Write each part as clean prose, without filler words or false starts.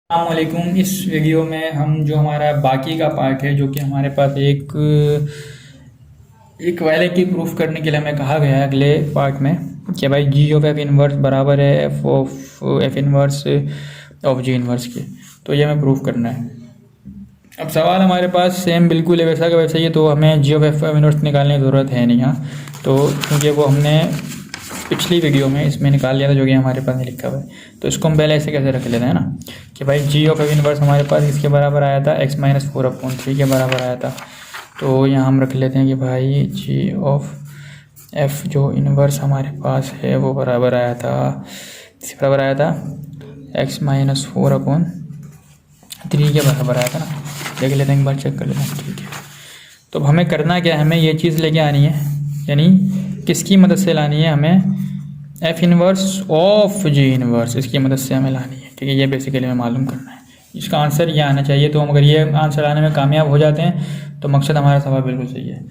अस्सलामुअलैकुम। इस वीडियो में हम जो हमारा बाकी का पार्ट है, जो कि हमारे पास एक इक्वालिटी प्रूफ करने के लिए हमें कहा गया है अगले पार्ट में कि भाई जी ऑफ एफ इनवर्स बराबर है F of F inverse of ji inverse के। तो ये हमें प्रूफ करना है। अब सवाल हमारे पास सेम बिल्कुल है, वैसा का वैसा ही है, तो हमें जी ऑफ एफ इनवर्स निकालने की ज़रूरत है नहीं यहाँ। तो क्योंकि वो हमने पिछली वीडियो में इसमें निकाल लिया था, जो कि हमारे पास नहीं लिखा हुआ है। तो इसको हम पहले ऐसे कैसे रख लेते हैं ना कि भाई जी ऑफ एफ इनवर्स हमारे पास इसके बराबर आया था x-4/3 के बराबर आया था। तो यहाँ हम रख लेते हैं कि भाई जी ऑफ एफ जो इनवर्स हमारे पास है वो बराबर आया था, इसके बराबर आया था x-4/3 के बराबर आया था ना। देख लेते हैं, एक बार चेक कर लेते हैं। ठीक है, तो हमें करना क्या है, हमें ये चीज़ लेके आनी है, यानी किसकी मदद से लानी है, हमें F inverse of ji inverse, इसकी मदद से हमें लानी है। ठीक है, ये बेसिकली हमें मालूम करना है। इसका आंसर ये आना चाहिए। तो हम अगर ये आंसर आने में कामयाब हो जाते हैं तो मकसद हमारा सवाल बिल्कुल सही है।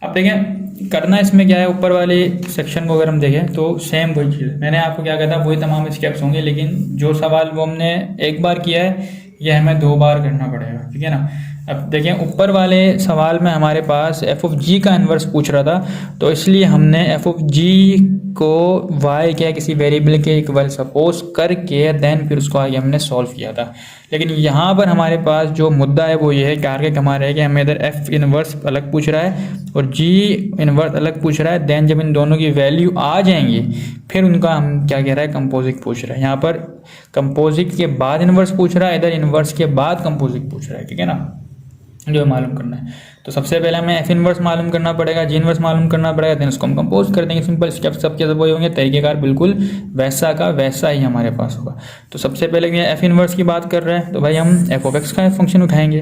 अब देखें करना इसमें क्या है, ऊपर वाले सेक्शन को अगर हम देखें तो सेम वही चीज़ मैंने आपको क्या कहता, वही तमाम स्टेप्स होंगे, लेकिन जो सवाल वो हमने एक बार किया है ये हमें 2 बार करना पड़ेगा। ठीक है ना। अब देखें ऊपर वाले सवाल में हमारे पास एफ ऑफ जी का इन्वर्स पूछ रहा था, तो इसलिए हमने एफ ऑफ जी को वाई के किसी वेरिएबल के इक्वल सपोज करके देन फिर उसको आगे हमने सॉल्व किया था। लेकिन यहाँ पर हमारे पास जो मुद्दा है वो ये है, टारगेट हमारा है कि हमें इधर एफ इनवर्स अलग पूछ रहा है और जी इनवर्स अलग पूछ रहा है। देन जब इन दोनों की वैल्यू आ जाएंगी फिर उनका हम क्या कह रहा है, कंपोजिट पूछ रहा है। यहाँ पर कंपोजिट के बाद इनवर्स पूछ रहा है, इधर इनवर्स के बाद कंपोजिट पूछ रहा है। ठीक है ना, जो मालूम करना है। तो सबसे पहले हमें एफ इनवर्स मालूम करना पड़ेगा, जी इनवर्स मालूम करना पड़ेगा, देन उसको हम कंपोज कर देंगे। सिंपल स्टेप सबके सब वही होंगे, तरीकेकार बिल्कुल वैसा का वैसा ही हमारे पास होगा। तो सबसे पहले ये एफ इनवर्स की बात कर रहे हैं, तो भाई हम एफ ऑफ एक्स का फंक्शन उठाएंगे।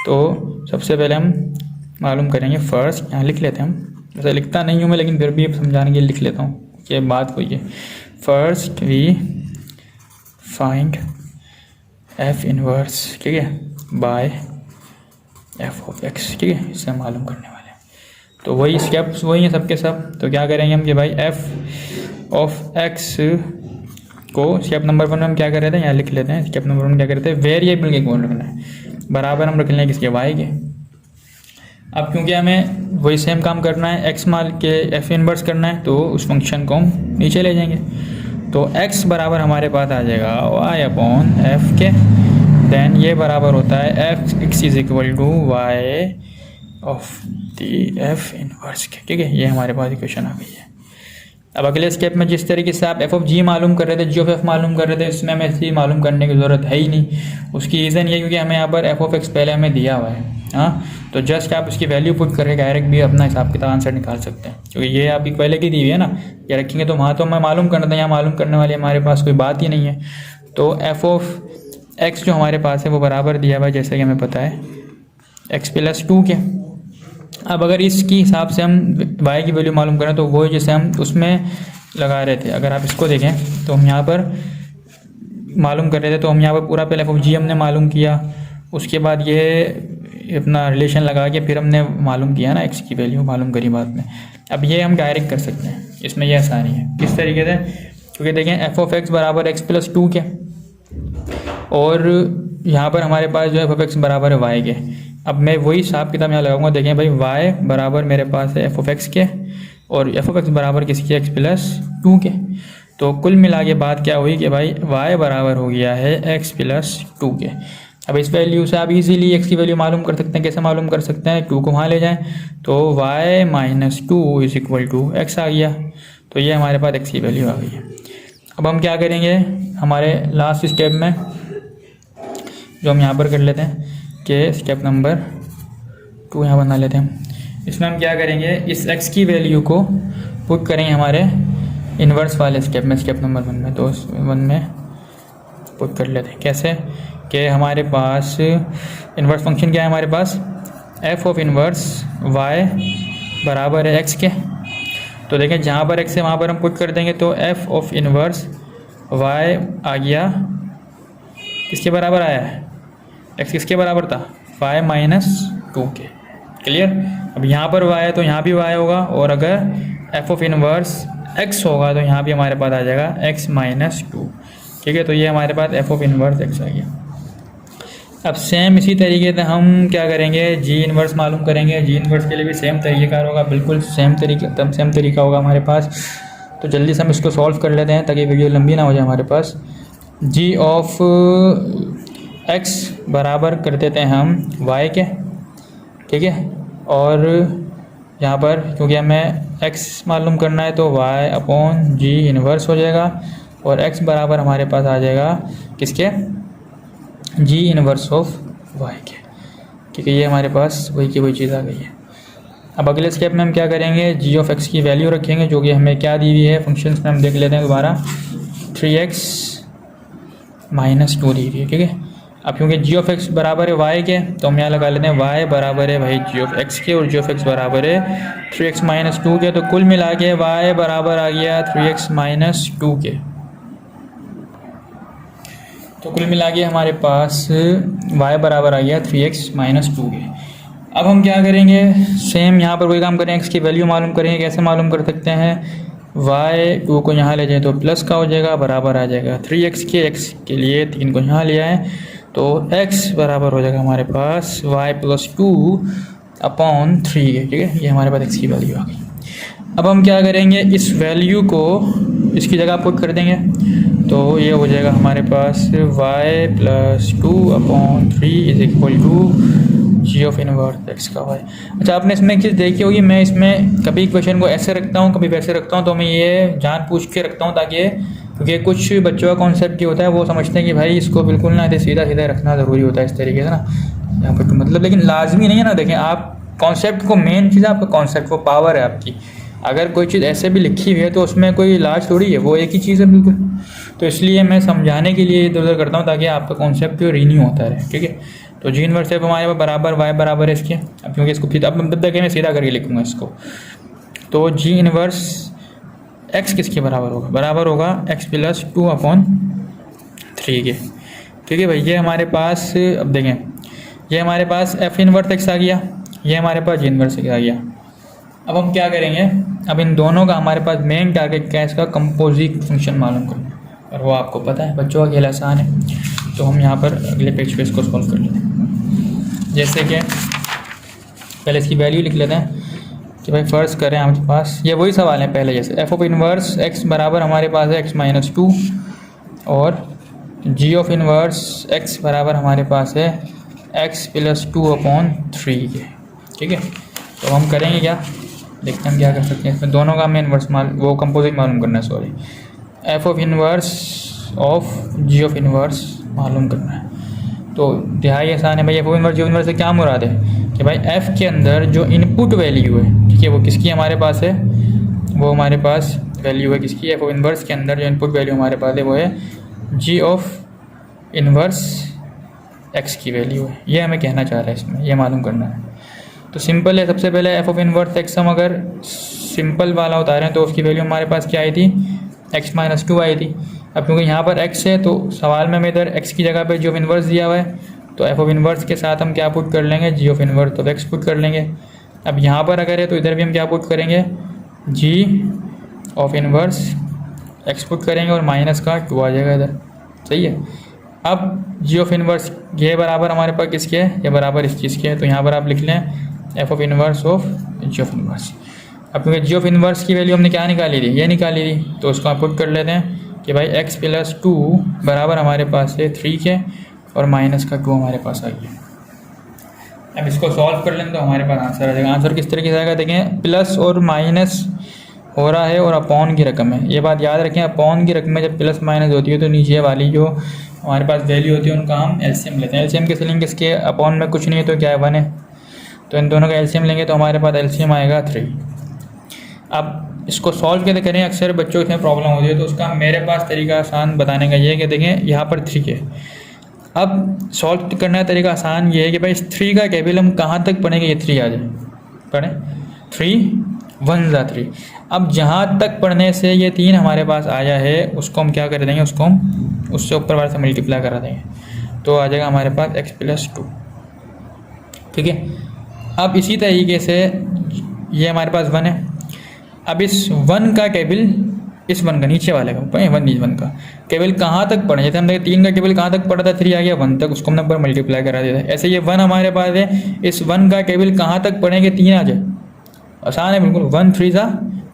तो सबसे पहले हम मालूम करेंगे फर्स्ट, यहाँ लिख लेते हैं हम, वैसे लिखता नहीं हूँ मैं लेकिन फिर भी समझाने के लिए लिख लेता हूँ कि बात कोई है। First we find F inverse, ठीक है, बाय एफ ऑफ एक्स। ठीक है, इससे हम मालूम करने वाले हैं। तो वही स्टेप्स वही हैं सबके सब। तो क्या करेंगे हम कि भाई एफ ऑफ एक्स को स्टेप नंबर 1 में हम क्या कर रहे थे, यहाँ लिख लेते हैं। स्टेप नंबर 1 में क्या करते हैं, वेरिएबल के कौन रखना है, बराबर हम रख लेंगे किसके, वाई के। अब क्योंकि हमें वही सेम काम करना है, एक्स मान के एफ इनवर्स करना है, तो उस फंक्शन को हम नीचे ले जाएंगे। तो एक्स बराबर हमारे पास आ जाएगा वाई अपॉन एफ के, देन ये बराबर होता है F X is equal to Y of the F inverse के। ठीक है, ये हमारे पास इक्वेशन आ गई है। अब अगले स्टेप में जिस तरीके से आप एफ ऑफ जी मालूम कर रहे थे, जी ऑफ एफ मालूम कर रहे थे, इसमें हमें ऐसी मालूम करने की ज़रूरत है ही नहीं। उसकी रीज़न ये क्योंकि हमें यहाँ पर एफ ऑफ एक्स पहले हमें दिया हुआ है। हाँ, तो जस्ट आप उसकी वैल्यू पुट करके डायरेक्ट भी अपना हिसाब किताब आंसर निकाल सकते हैं, क्योंकि ये आपकी पहले की दी हुई है ना, ये रखेंगे तो वहाँ तो हमें मालूम करना था, यहाँ मालूम करने वाली हमारे पास कोई बात ही नहीं है। तो एफ ऑफ एक्स जो हमारे पास है वो बराबर दिया हुआ है, जैसे कि हमें पता है x+2 के। अब अगर इसकी हिसाब से हम y की वैल्यू मालूम करें तो वो जैसे हम उसमें लगा रहे थे, अगर आप इसको देखें तो हम यहाँ पर मालूम कर रहे थे, तो हम यहाँ पर पूरा पहले f(g) हमने मालूम किया, उसके बाद ये अपना रिलेशन लगा के फिर हमने मालूम किया ना x की वैल्यू मालूम करी बाद में। अब ये हम डायरेक्ट कर सकते हैं, इसमें यह आसानी है। किस तरीके से, क्योंकि देखें एफ ऑफ एक्स बराबर x+2 के और यहाँ पर हमारे पास जो है एफ ऑफ एक्स बराबर है वाई के। अब मैं वही हिसाब किताब यहाँ लगाऊंगा। देखें भाई वाई बराबर मेरे पास है एफ ऑफ एक्स के और एफ ऑफ एक्स बराबर किसकी, x+2 के। तो कुल मिला के बात क्या हुई कि भाई वाई बराबर हो गया है x+2 के। अब इस वैल्यू से आप इजीली x की वैल्यू मालूम कर सकते हैं। कैसे मालूम कर सकते हैं, 2 को वहाँ ले जाएं तो y-2 is equal to x आ गया। तो ये हमारे पास x की वैल्यू आ गई है। अब हम क्या करेंगे, हमारे लास्ट स्टेप में जो हम यहाँ पर कर लेते हैं कि स्टेप नंबर 2 यहाँ बना लेते हैं। इसमें हम क्या करेंगे, इस x की वैल्यू को पुट करेंगे हमारे इन्वर्स वाले स्टेप में, स्टेप नंबर 1 में। तो 1 में पुट कर लेते हैं। कैसे कि हमारे पास इन्वर्स फंक्शन क्या है, हमारे पास एफ ऑफ इन्वर्स y बराबर है x के। तो देखें जहाँ पर x है वहाँ पर हम पुट कर देंगे, तो एफ ऑफ इन्वर्स y आ गया, किसके बराबर आया है, x किसके बराबर था, y-2 के। क्लियर। अब यहाँ पर y है तो यहाँ भी y होगा, और अगर एफ ऑफ इनवर्स x होगा तो यहाँ भी हमारे पास आ जाएगा x-2। ठीक है, तो ये हमारे पास एफ ऑफ इनवर्स x आ गया। अब सेम इसी तरीके से हम क्या करेंगे, जी इन्वर्स मालूम करेंगे। जी इन्वर्स के लिए भी सेम तरीक़ेकार होगा, बिल्कुल सेम तरीका होगा हमारे पास। तो जल्दी से हम इसको सॉल्व कर लेते हैं ताकि वीडियो लंबी ना हो जाए हमारे पास। जी ऑफ एक्स बराबर कर देते हैं हम वाई के, ठीक है। और यहाँ पर क्योंकि हमें एक्स मालूम करना है तो वाई अपॉन जी इन्वर्स हो जाएगा, और एक्स बराबर हमारे पास आ जाएगा किसके, जी इन्वर्स ऑफ वाई के, ठीक है। ये हमारे पास वही की वही चीज़ आ गई है। अब अगले स्टेप में हम क्या करेंगे, जी ऑफ एक्स की वैल्यू रखेंगे जो कि हमें क्या दी हुई है फंक्शंस में, हम देख लेते हैं दोबारा। 3x - 2 दी हुई है, ठीक है। अब क्योंकि जी ऑफ एक्स बराबर है वाई के, तो हम यहाँ लगा लेते हैं वाई बराबर है भाई जी ऑफ एक्स के, और जी ऑफ एक्स बराबर है 3x - 2 के। तो कुल मिला के वाई बराबर आ गया 3x - 2 के। तो कुल मिला के हमारे पास y बराबर आ गया 3x - 2 के। अब हम क्या करेंगे, सेम यहाँ पर वही काम करें, x की वैल्यू मालूम करेंगे। कैसे मालूम कर सकते हैं, y 2 को यहाँ ले जाए तो प्लस का हो जाएगा, बराबर आ जाएगा 3x के, x के लिए 3 को यहाँ ले आए तो x बराबर हो जाएगा हमारे पास y + 2 अपॉन 3 के, ठीक है। ये हमारे पास x की वैल्यू आ गई। अब हम क्या करेंगे, इस वैल्यू को इसकी जगह पुट कर देंगे, तो ये हो जाएगा हमारे पास y + 2 upon 3 = G of inverse X का वाई। अच्छा, आपने इसमें एक चीज़ देखी होगी, मैं इसमें कभी क्वेश्चन को ऐसे रखता हूँ कभी वैसे रखता हूँ, तो मैं ये जान पूछ के रखता हूँ ताकि, क्योंकि कुछ बच्चों का कॉन्सेप्ट ये होता है, वो समझते हैं कि भाई इसको बिल्कुल ना ऐसे सीधा सीधा रखना ज़रूरी होता है इस तरीके से ना, यहाँ पर मतलब, लेकिन लाजमी नहीं है ना। देखें आप कॉन्सेप्ट को, मेन चीज़ आपका कॉन्सेप्ट, वो पावर है आपकी। अगर कोई चीज़ ऐसे भी लिखी हुई है तो उसमें कोई लाज थोड़ी है, वो एक ही चीज़ है बिल्कुल। तो इसलिए मैं समझाने के लिए इधर उधर करता हूँ ताकि आपका कॉन्सेप्ट रीन्यू होता रहे, ठीक है। तो जी इनवर्स है हमारे पास बराबर y बराबर है इसके। अब क्योंकि इसको फिर अब तब तक मैं सीधा करके लिखूँगा इसको, तो जी इनवर्स x किसके बराबर होगा, बराबर होगा x + 2 अपॉन 3 के, ठीक है भाई। ये हमारे पास, अब देखें, ये हमारे पास f इनवर्स x आ गया, ये हमारे पास जी इनवर्स x आ गया। अब हम क्या करेंगे, अब इन दोनों का हमारे पास मेन टारगेट क्या है, इसका कंपोजिट फंक्शन मालूम करना, और वो आपको पता है बच्चों का खेल आसान है। तो हम यहाँ पर अगले पेज पे इसको सॉल्व कर लेते हैं। जैसे कि पहले इसकी वैल्यू लिख लेते हैं कि भाई फ़र्ज़ करें हमारे पास ये वही सवाल है पहले जैसे, एफ ऑफ इनवर्स x बराबर हमारे पास है x - 2, और जी ऑफ इनवर्स x बराबर हमारे पास है x + 2 अपॉन 3 के, ठीक है। तो हम करेंगे क्या, देखते हैं क्या कर सकते हैं। इसमें दोनों का हमें इन्वर्स वो कंपोजिट मालूम करना है, sorry, F of inverse of G of inverse मालूम करना है। तो दिहाई आसान है भाई, F of inverse G of inverse से क्या मुराद है कि भाई एफ़ के अंदर जो इनपुट वैल्यू है, ठीक है, वो किसकी हमारे पास है, वो हमारे पास वैल्यू है किसकी, एफ ऑफ इनवर्स के अंदर जो इनपुट वैल्यू हमारे पास है वो है जी ऑफ इनवर्स एक्स की वैल्यू है। ये हमें कहना चाह रहा है इसमें, ये मालूम करना है। तो सिंपल है, सबसे पहले एफ ऑफ इनवर्स एक्स हम अगर सिंपल वाला उतारें तो उसकी वैल्यू हमारे पास क्या आई थी, x - 2 आई थी। अब क्योंकि यहाँ पर x है तो सवाल में हमें इधर x की जगह पे जी ऑफ इनवर्स दिया हुआ है, तो एफ ऑफ इनवर्स के साथ हम क्या पुट कर लेंगे, जी ऑफ इनवर्स तो x पुट कर लेंगे। अब यहाँ पर अगर है तो इधर भी हम क्या पुट करेंगे, जी ऑफ इनवर्स x पुट करेंगे और माइनस का 2 आ जाएगा इधर, सही है। अब जी ऑफ इनवर्स ये बराबर हमारे पास किसके है, ये बराबर इस चीज़ के है, तो यहाँ पर आप लिख लें F of inverse of G of inverse. अब क्योंकि जी ऑफ इनवर्स की वैल्यू हमने क्या निकाली थी, ये निकाली थी, तो उसको आप पुट कर लेते हैं कि भाई x + 2 बराबर हमारे पास है 3 के, और माइनस का 2 हमारे पास आ गया। अब इसको सॉल्व कर लें तो हमारे पास आंसर आ जाएगा। आंसर किस तरीके से आएगा, देखें प्लस और माइनस हो रहा है और अपॉन की रकम है, ये बात याद रखें। अपॉन की रकमें जब प्लस माइनस होती है तो नीचे वाली जो हमारे पास वैल्यू होती है उनका हम एलसीएम लेते हैं। एलसीएम किस लेंगे, इसके अपॉन में कुछ नहीं है तो क्या है 1 है, तो इन दोनों का एलसीएम लेंगे तो हमारे पास एलसीएम आएगा 3। अब इसको सॉल्व कैसे करें, अक्सर बच्चों इसमें प्रॉब्लम होती है, तो उसका मेरे पास तरीका आसान बताने का ये है कि देखें यहाँ पर 3 है। अब सॉल्व करने का तरीका आसान ये है कि भाई इस 3 का केवल हम कहाँ तक पढ़ेंगे, ये 3 आ जाए, पढ़ें 3 1 ज़ा 3। अब जहाँ तक पढ़ने से ये 3 हमारे पास आया है उसको हम क्या कर देंगे, उसको हम उससे ऊपर वाले से मल्टीप्लाई करा देंगे, तो आ जाएगा हमारे पास x + 2, ठीक है। अब इसी तरीके से ये हमारे पास 1 है। अब इस 1 का केवल इस वन का, नीचे वाले का, ऊपर वन नीचे वन का केवल कहाँ तक पढ़े, जैसे हमने 3 का केवल कहाँ तक पढ़ा था, 3 आ गया 1 तक, उसको हमने ऊपर मल्टीप्लाई करा दिया था। ऐसे ये 1 हमारे पास है, इस 1 का केवल कहाँ तक पढ़ेंगे, 3 आ जाए, आसान है बिल्कुल। 1 3 सा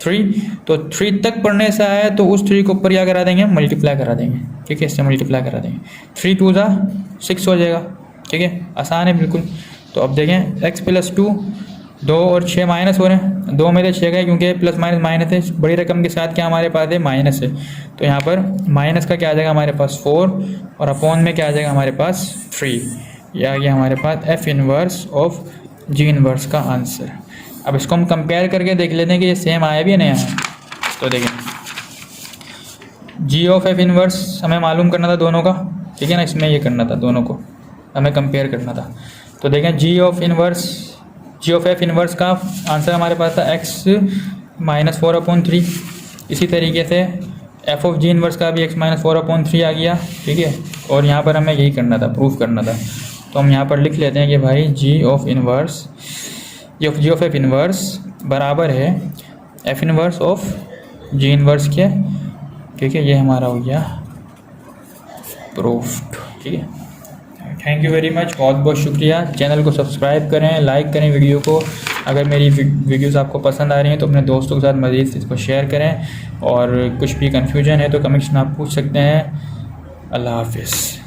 3, तो 3 तक पढ़ने से आया तो उस 3 को ऊपर क्या करा देंगे, मल्टीप्लाई करा देंगे, ठीक है, इससे मल्टीप्लाई करा देंगे। 3 2 सा 6 हो जाएगा, ठीक है, आसान है बिल्कुल। तो अब देखें x + 2, 2 और 6 माइनस हो रहे हैं, 2 में से 6 गए क्योंकि प्लस माइनस माइनस है, बड़ी रकम के साथ क्या हमारे पास है, माइनस है, तो यहाँ पर माइनस का क्या आ जाएगा हमारे पास 4 और अपॉन में क्या आ जाएगा हमारे पास 3। ये आ गया हमारे पास F inverse of G inverse का आंसर। अब इसको हम कंपेयर करके देख लेते हैं कि ये सेम आया भी या नहीं आया। तो देखें G ऑफ F इनवर्स हमें मालूम करना था दोनों का, ठीक है ना, इसमें ये करना था, दोनों को हमें कंपेयर करना था। तो देखें G ऑफ F इनवर्स का आंसर हमारे पास था x - 4/3। इसी तरीके से F ऑफ G इनवर्स का भी x - 4/3 आ गया, ठीक है। और यहाँ पर हमें यही करना था, प्रूफ करना था। तो हम यहाँ पर लिख लेते हैं कि भाई G ऑफ F इनवर्स बराबर है F inverse of G inverse के, ठीक है। ये हमारा हो गया प्रूफ, ठीक है। थैंक यू वेरी मच, बहुत बहुत शुक्रिया। चैनल को सब्सक्राइब करें, लाइक करें वीडियो को। अगर मेरी वीडियोस आपको पसंद आ रही हैं तो अपने दोस्तों के साथ मज़ीद इसको शेयर करें, और कुछ भी कन्फ्यूजन है तो कमेंट्स में आप पूछ सकते हैं। अल्लाह हाफिज़।